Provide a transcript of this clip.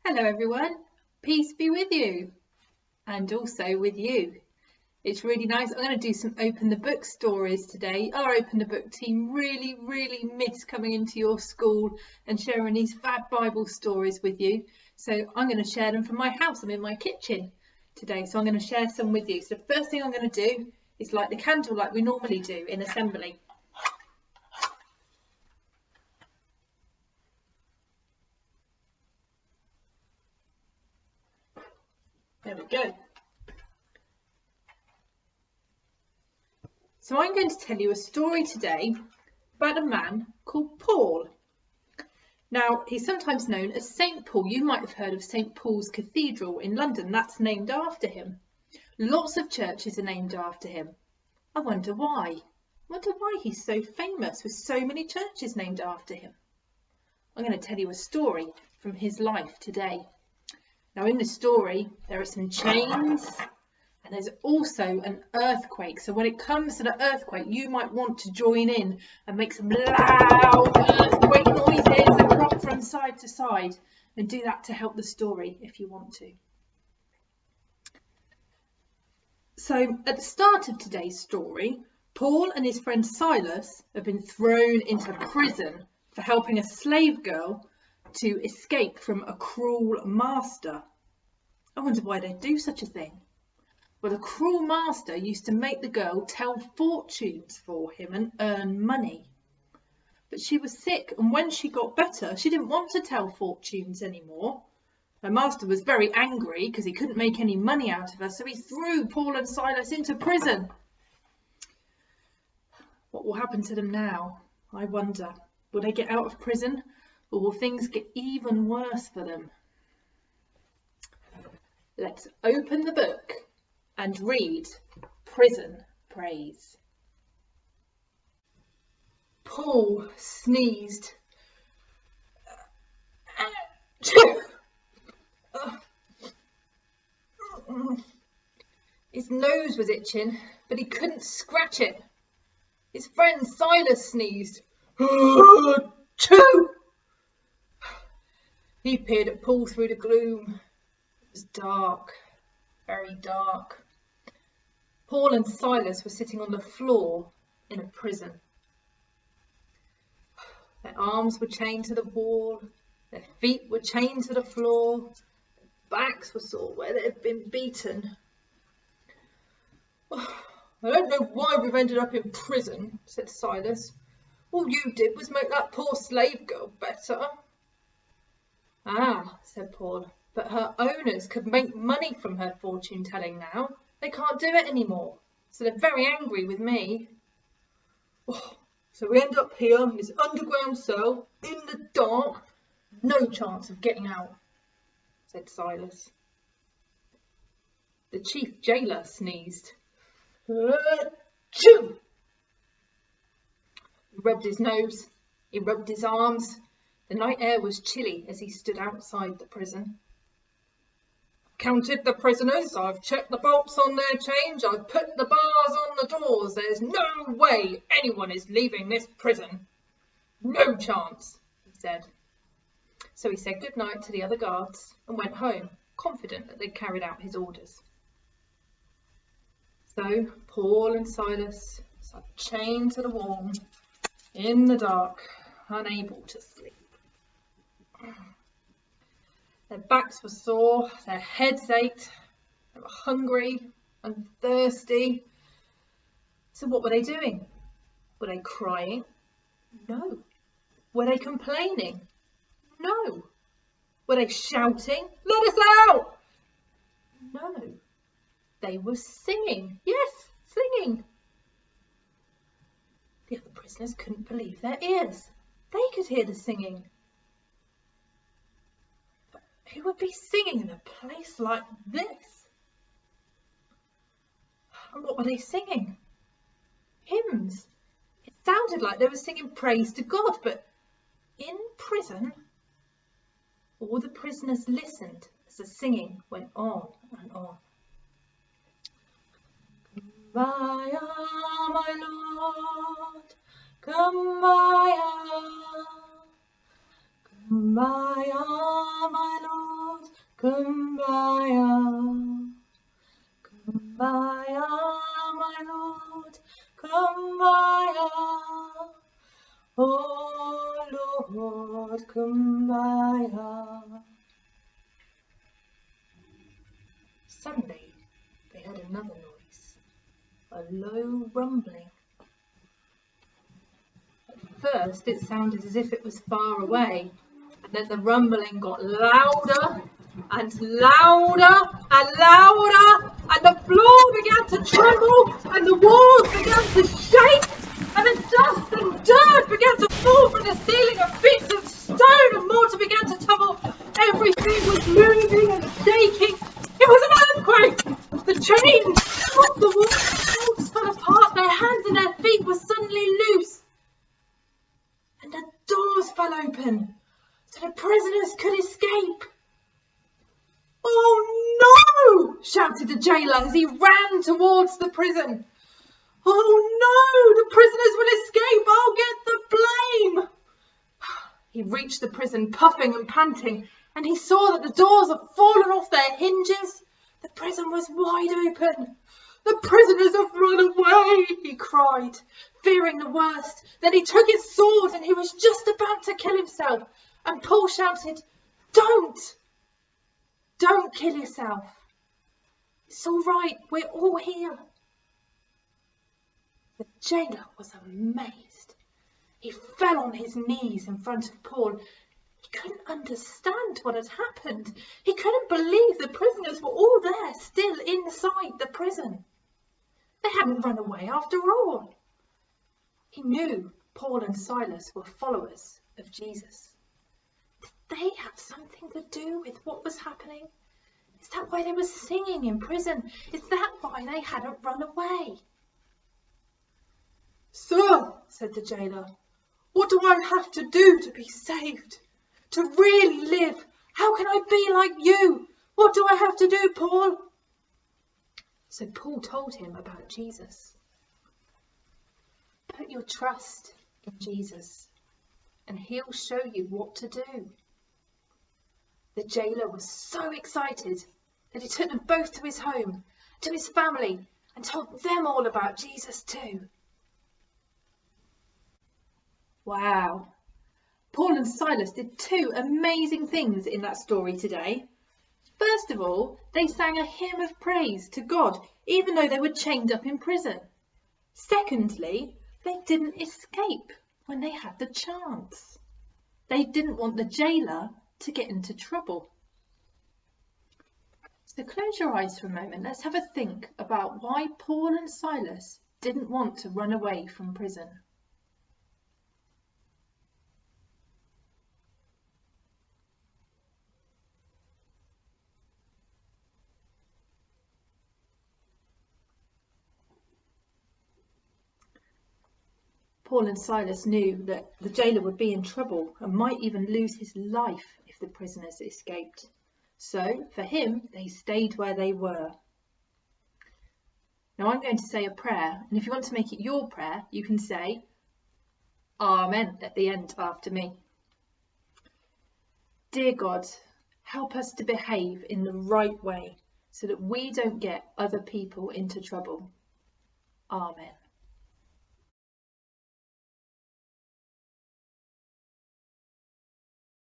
Hello everyone, peace be with you and also with you. It's really nice. I'm going to do some open the book stories today. Our open the book team really miss coming into your school and sharing these fab Bible stories with you. So I'm going to share them from my house. I'm in my kitchen today, so I'm going to share some with you. So the first thing I'm going to do is light the candle like we normally do in assembly. There we go. So I'm going to tell you a story today about a man called Paul. Now, he's sometimes known as St. Paul. You might have heard of St. Paul's Cathedral in London. That's named after him. Lots of churches are named after him. I wonder why. I wonder why he's so famous with so many churches named after him. I'm going to tell you a story from his life today. Now, in the story, there are some chains. And there's also an earthquake. So when it comes to the earthquake, you might want to join in and make some loud earthquake noises and rock from side to side. And do that to help the story if you want to. So at the start of today's story, Paul and his friend Silas have been thrown into prison for helping a slave girl to escape from a cruel master. I wonder why they'd do such a thing. Well, the cruel master used to make the girl tell fortunes for him and earn money. But she was sick, and when she got better, she didn't want to tell fortunes anymore. Her master was very angry because he couldn't make any money out of her, so he threw Paul and Silas into prison. What will happen to them now? I wonder. Will they get out of prison, or will things get even worse for them? Let's open the book and read Prison Praise. Paul sneezed. His nose was itching, but he couldn't scratch it. His friend Silas sneezed. He peered at Paul through the gloom. It was dark, very dark. Paul and Silas were sitting on the floor in a prison. Their arms were chained to the wall, their feet were chained to the floor, their backs were sore where they had been beaten. I don't know why we've ended up in prison, said Silas. All you did was make that poor slave girl better. Ah, said Paul, but her owners could make money from her fortune telling now. They can't do it anymore, so they're very angry with me. So we end up here in this underground cell, in the dark, no chance of getting out, said Silas. The chief jailer sneezed. Achoo! He rubbed his nose, he rubbed his arms. The night air was chilly as he stood outside the prison. Counted the prisoners, I've checked the bolts on their chains, I've put the bars on the doors. There's no way anyone is leaving this prison. No chance, he said. So he said good night to the other guards and went home, confident that they'd carried out his orders. So Paul and Silas sat chained to the wall in the dark, unable to sleep. Their backs were sore, their heads ached, they were hungry and thirsty. So what were they doing? Were they crying? No. Were they complaining? No. Were they shouting, "Let us out"? No. They were singing. Yes, singing. The other prisoners couldn't believe their ears. They could hear the singing. Who would be singing in a place like this? And what were they singing? Hymns. It sounded like they were singing praise to God, but in prison, all the prisoners listened as the singing went on and on. Kumbaya, my Lord, kumbaya. Kumbaya, my Lord, Kumbaya, kumbaya, my Lord, kumbaya, oh Lord, kumbaya. Suddenly they heard another noise, a low rumbling. At first it sounded as if it was far away, and then the rumbling got louder and louder and louder, and the floor began to tremble, and the walls began to shake, and the dust and dirt began to fall from the ceiling, and bits of stone and mortar began to tumble. Everything was moving and shaking. It was an earthquake. The chains off the walls fell apart. Their hands and their feet were suddenly loose, and the doors fell open so the prisoners could escape. "Oh no!" shouted the jailer as he ran towards the prison. "Oh no! The prisoners will escape! I'll get the blame!" He reached the prison puffing and panting, and he saw that the doors had fallen off their hinges. The prison was wide open. "The prisoners have run away!" he cried, fearing the worst. Then he took his sword and he was just about to kill himself, and Paul shouted, Don't kill yourself. It's all right, we're all here." The jailer was amazed. He fell on his knees in front of Paul. He couldn't understand what had happened. He couldn't believe the prisoners were all there, still inside the prison. They hadn't run away after all. He knew Paul and Silas were followers of Jesus. Did they have something to do with what was happening? Is that why they were singing in prison? Is that why they hadn't run away? "Sir," said the jailer, "what do I have to do to be saved? To really live? How can I be like you? What do I have to do, Paul?" So Paul told him about Jesus. Put your trust in Jesus, and he'll show you what to do. The jailer was so excited that he took them both to his home, to his family, and told them all about Jesus too. Wow. Paul and Silas did two amazing things in that story today. First of all, they sang a hymn of praise to God, even though they were chained up in prison. Secondly, they didn't escape when they had the chance. They didn't want the jailer to get into trouble. So close your eyes for a moment. Let's have a think about why Paul and Silas didn't want to run away from prison. Paul and Silas knew that the jailer would be in trouble and might even lose his life if the prisoners escaped. So, for him, they stayed where they were. Now I'm going to say a prayer, and if you want to make it your prayer, you can say Amen at the end after me. Dear God, help us to behave in the right way so that we don't get other people into trouble. Amen.